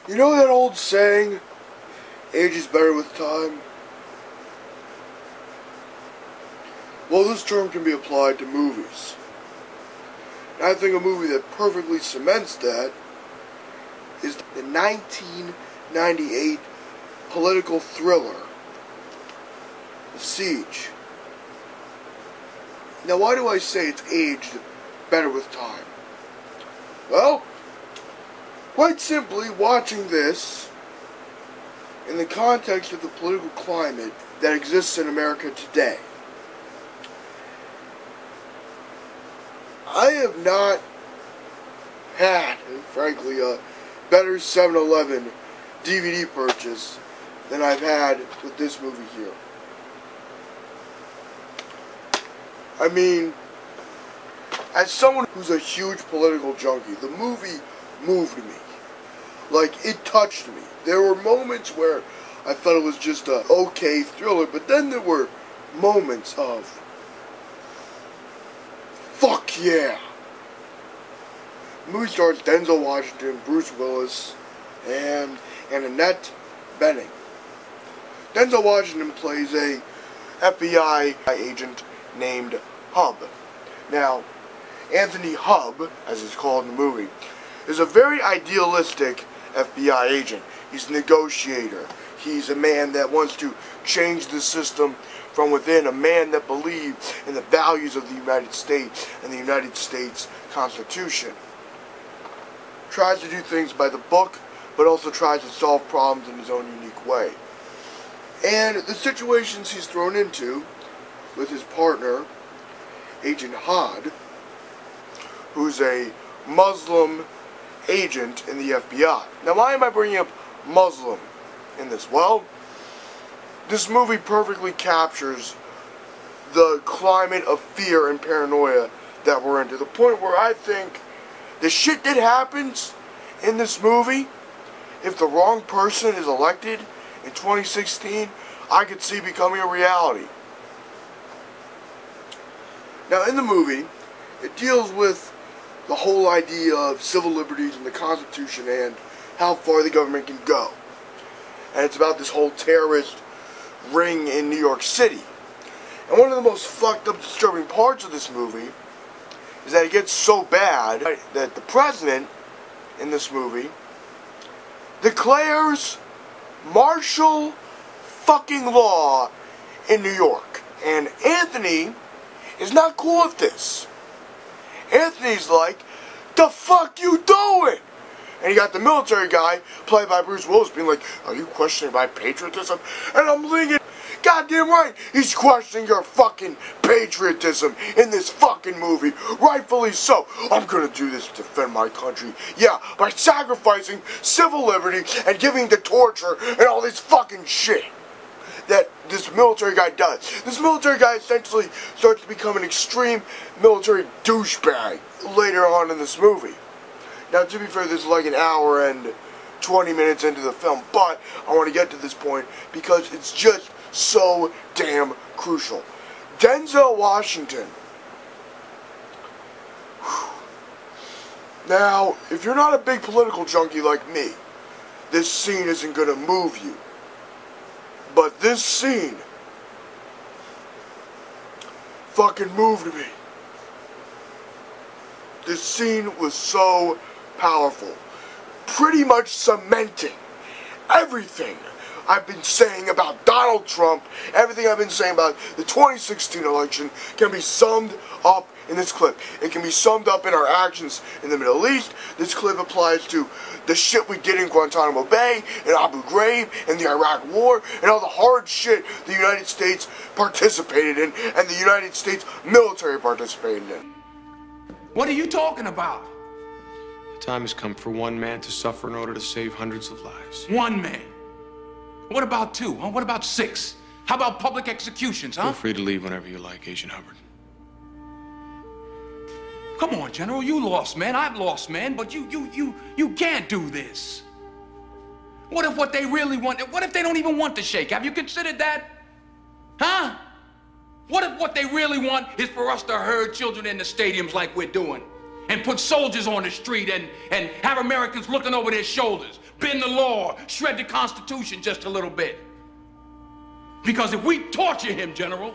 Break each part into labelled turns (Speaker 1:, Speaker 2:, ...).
Speaker 1: You know that old saying, age is better with time? Well, this term can be applied to movies. And I think a movie that perfectly cements that is the 1998 political thriller, The Siege. Now, why do I say it's aged better with time? Well, quite simply, watching this in the context of the political climate that exists in America today, I have not had, frankly, a better 7-Eleven DVD purchase than I've had with this movie here. I mean, as someone who's a huge political junkie, the movie moved me. Like, it touched me. There were moments where I thought it was just a okay thriller, but then there were moments of, fuck yeah! The movie stars Denzel Washington, Bruce Willis, and Annette Bening. Denzel Washington plays a FBI agent named Hub. Now, Anthony Hub, as he's called in the movie, is a very idealistic FBI agent. He's a negotiator. He's a man that wants to change the system from within, a man that believes in the values of the United States and the United States Constitution. Tries to do things by the book, but also tries to solve problems in his own unique way. And the situations he's thrown into with his partner, Agent Hod, who's a Muslim agent in the FBI. Now, why am I bringing up Muslim in this? Well, this movie perfectly captures the climate of fear and paranoia that we're in, to the point where I think the shit that happens in this movie, if the wrong person is elected in 2016, I could see becoming a reality. Now, in the movie, it deals with the whole idea of civil liberties and the Constitution and how far the government can go. And it's about this whole terrorist ring in New York City. And one of the most fucked up, disturbing parts of this movie is that it gets so bad that the president in this movie declares martial fucking law in New York. And Anthony is not cool with this. Anthony's like, the fuck you doing? And you got the military guy, played by Bruce Willis, being like, are you questioning my patriotism? And I'm thinking, goddamn right, he's questioning your fucking patriotism in this fucking movie. Rightfully so. I'm gonna do this to defend my country. Yeah, by sacrificing civil liberty and giving to torture and all this fucking shit that this military guy does. This military guy essentially starts to become an extreme military douchebag later on in this movie. Now, to be fair, this is like an hour and 20 minutes into the film, but I want to get to this point because it's just so damn crucial. Denzel Washington. Now, if you're not a big political junkie like me, this scene isn't going to move you. But this scene fucking moved me. This scene was so powerful. Pretty much cementing everything I've been saying about Donald Trump, everything I've been saying about the 2016 election can be summed up in this clip. It can be summed up in our actions in the Middle East. This clip applies to the shit we did in Guantanamo Bay, in Abu Ghraib, in the Iraq War, and all the hard shit the United States participated in, and the United States military participated in.
Speaker 2: What are you talking about?
Speaker 3: The time has come for one man to suffer in order to save hundreds of lives.
Speaker 2: One man. What about two? Huh? What about six? How about public executions, huh?
Speaker 3: Feel free to leave whenever you like, Agent Hubbard.
Speaker 2: Come on, General, you lost, man. I've lost, man, but you can't do this. What if what they really want, what if they don't even want the shake? Have you considered that? Huh? What if what they really want is for us to herd children in the stadiums like we're doing? and put soldiers on the street and have Americans looking over their shoulders, bend the law, shred the Constitution just a little bit. Because if we torture him, General,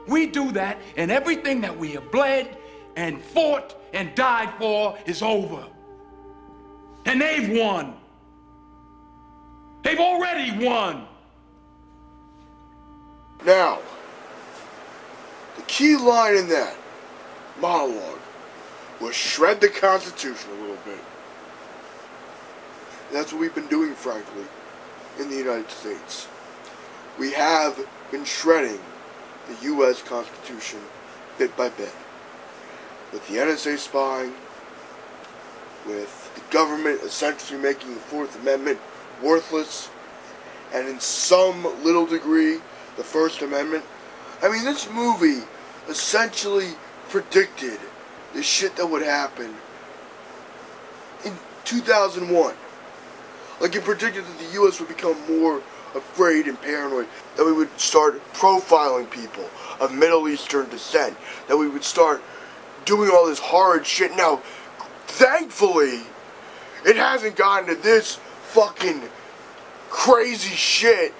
Speaker 2: we do that, and everything that we have bled and fought and died for is over. And they've won. They've already won.
Speaker 1: Now, the key line in that monologue was shred the Constitution a little bit. That's what we've been doing, frankly, in the United States. We have been shredding the U.S. Constitution bit by bit. With the NSA spying, with the government essentially making the Fourth Amendment worthless, and in some little degree, the First Amendment. I mean, this movie essentially predicted the shit that would happen in 2001. Like, it predicted that the U.S. would become more afraid and paranoid, that we would start profiling people of Middle Eastern descent, that we would start doing all this horrid shit. Now, thankfully, it hasn't gotten to this fucking crazy shit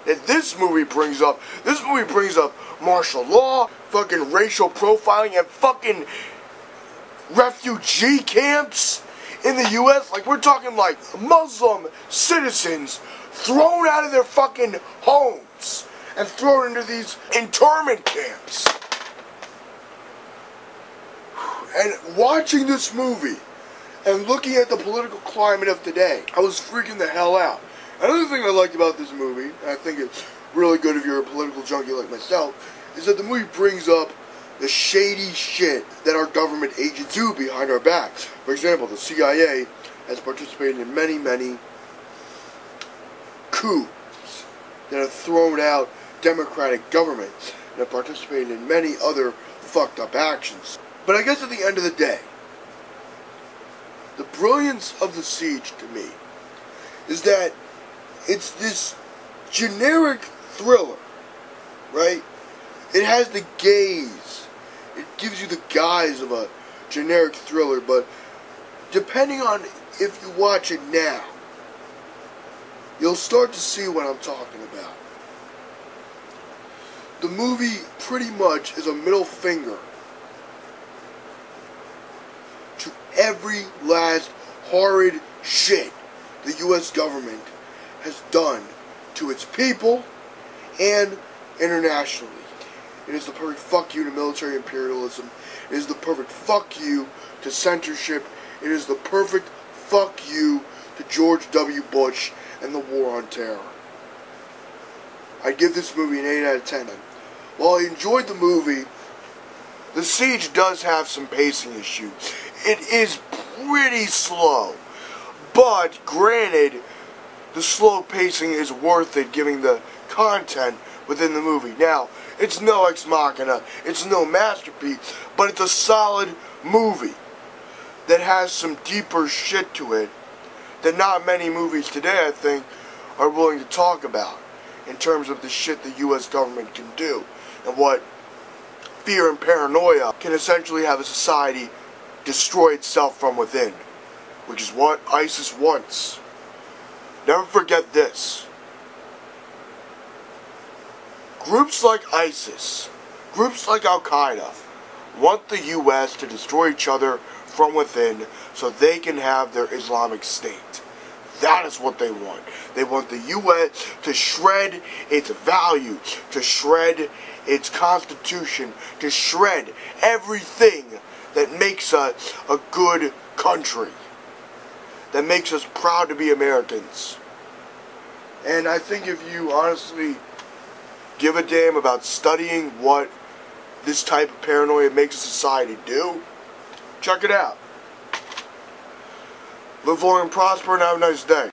Speaker 1: that this movie brings up. This movie brings up martial law, fucking racial profiling, and fucking refugee camps in the U.S. Like, we're talking like Muslim citizens thrown out of their fucking homes and thrown into these internment camps. And watching this movie and looking at the political climate of today, I was freaking the hell out. Another thing I liked about this movie, and I think it's really good if you're a political junkie like myself, is that the movie brings up the shady shit that our government agents do behind our backs. For example, the CIA has participated in many, many coups that have thrown out democratic governments and have participated in many other fucked up actions. But I guess at the end of the day, the brilliance of The Siege to me is that it's this generic thriller, right? It has the gaze. It gives you the guise of a generic thriller, but depending on if you watch it now, you'll start to see what I'm talking about. The movie pretty much is a middle finger to every last horrid shit the U.S. government has done to its people and internationally. It is the perfect fuck you to military imperialism. It is the perfect fuck you to censorship. It is the perfect fuck you to George W. Bush and the war on terror. I'd give this movie an 8 out of 10. While I enjoyed the movie, The Siege does have some pacing issues. It is pretty slow. But, granted, the slow pacing is worth it given the content within the movie. Now, it's no Ex Machina, it's no masterpiece, but it's a solid movie that has some deeper shit to it that not many movies today, I think, are willing to talk about in terms of the shit the U.S. government can do and what fear and paranoia can essentially have a society destroy itself from within, which is what ISIS wants. Never forget this. Groups like ISIS, groups like Al-Qaeda, want the U.S. to destroy each other from within so they can have their Islamic State. That is what they want. They want the U.S. to shred its values, to shred its constitution, to shred everything that makes us a good country, that makes us proud to be Americans. And I think if you honestly give a damn about studying what this type of paranoia makes a society do, check it out. Live long and prosper and have a nice day.